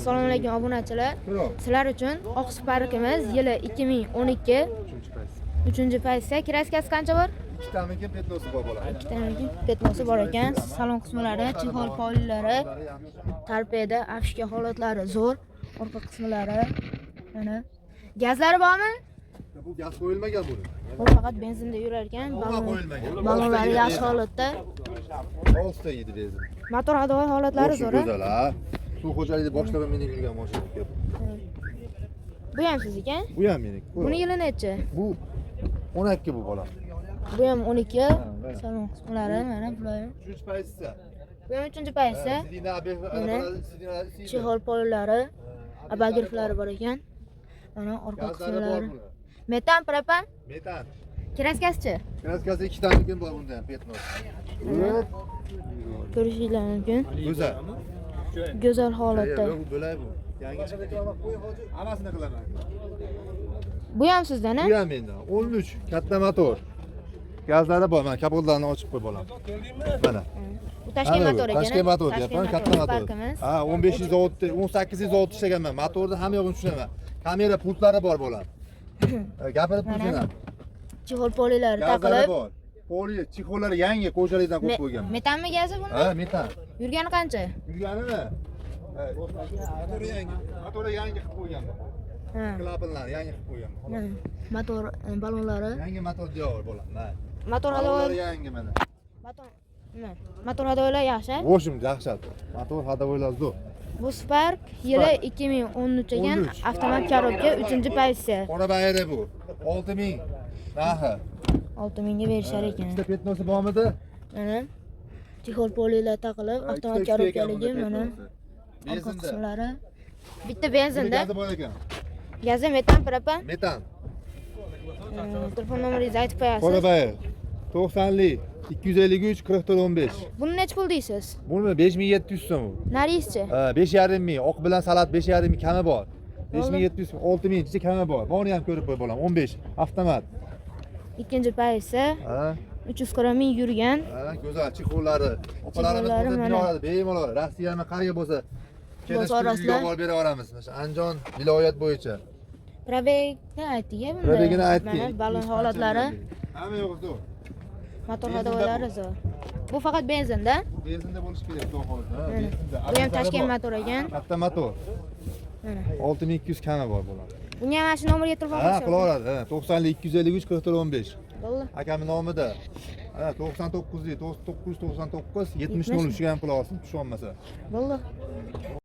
Assalomu alaykum obunachilar. Sizlar uchun oq Sparkimiz yili 2012 3-paytda kraskasi qancha bor? 2 tamikin petnosi bor bo'ladi. 2 tamikin petnosi bor ekan. Salon qismlari, chexol polilari, torpeda, afishka holatlari zo'r. Orqa qismlari mana. Gazlari bormi? Bu gaz qo'yilmagan bu. Bu faqat benzinda yurar ekan. Qo'yilmagan. Ballonlari yaxshi holatda. 6 ta edi benzin. Motor hadovoy holatlari zo'r. Go'zal, ha. Suv xo'jaligida boshlab minib yurgan mashina ekan. Bu ham sizniki? Bu ham meniki. Buni yili necha? Bu 12 bu bola. Bu ham 12. Salon qismlari mana bular. 3-paytsa. Bu ham 3-paytsa. Chexol polilari, abagirflari bor ekan. Mana orqa qismlari. Metan, propan? Metan. Kraskasi-chi? Kraskasi 2 tamikin bor bunda ham petnos. Ko'rishingiz mumkin. Go'zal. Go'zal holatda. Bu bo'lay bu. Yangi chiqdi. Hammasini qilaman. Bu ham sizdan-a? Bu ham mendan. 13 katta motor. Gazlari bor. Mana kapotlarni ochib qo'yib olaman. Mana. Bu Toshkent motor ekan. Toshkent motor deyapman, katta motor. Sparkimiz. Ha, 15 zavodda, 18 zavodda ishlaganman. Motorni hamma yo'g'ini tushunaman. Kamera pultlari bor bo'lar. Gapirib tursinlar. Chexol polilari Gazlari taqilib. bor. Poli, chexollari yangi qo'shalikdan qo'yib qo'yganman. Metanmi gazi bunda? Ha, metan. Yurgani qancha? Yurganimi? Motori yangi. Motori yangi qilib qo'yganman. Ha. Klapinlarni yangi qilib qo'yganman. Mana motor ballonlari. Yangi motor diyor bo'ladi. Mana. Motor Ballonlari hadovoy. yangi mana. Motor hadovoylar yaxshi. Voshim dahshat. Motor hadovoylar zo'r. Bu Spark yili 2013 ekan, avtomat korobka 3-paytsa. Qora bayri bu. 6000 narxi. 6000 ga berishar ekan. Ikkita petnosi bormidi? Mana chexol polilar taqilib, avtomat korobkaligi mana. Orqa Benzinda. qismlari. Bitta benzinda. Gazi bor ekan. Gazi metan, propan. Metan. Telefon nomeringizni aytib qo'yasiz. Qora bayri. 90lik 253 44 15. Buni necha pul deysiz? Buni 5700 so'm. Narischi? Ha, 5,5 ming. Oq bilan salat 5,5 ming kami bor. 5700 6000 ichida kami bor. Buni ham ko'rib qo'y bolam. 15 avtomat. 2-paytsa. Ha. 340 ming yurgan. Ha, go'zal chexollari. Opalarimiz Chexollari bo'lsa mana. biladi, bemalol. Rossiyani qayerga bo'lsa kelishib Bozorasizlar. olib bera olamiz. O'sha Andijon viloyat bo'yicha. Probegni aytdik-a bunda. Probegini aytdik. Mana ballon holatlari, Hamma yo'q zo'r. motor hadovoylari zo'r. Bu faqat benzinda. Benzinda bo'lishi kerak, xudo xohlasa. Ha, benzinda. Bu ham Toshkent motor ekan. Katta motor. Mana. 6200 kami bor bo'ladi. Bunga ham mana shu nomerga telefon Ha, qilaveradi. Ha, 90lik 253 44 15. Bo'ldi. Akamning nomida. Ha, 99 999 70 03 ga ham qila olsin, tushunmasa. Bo'ldi.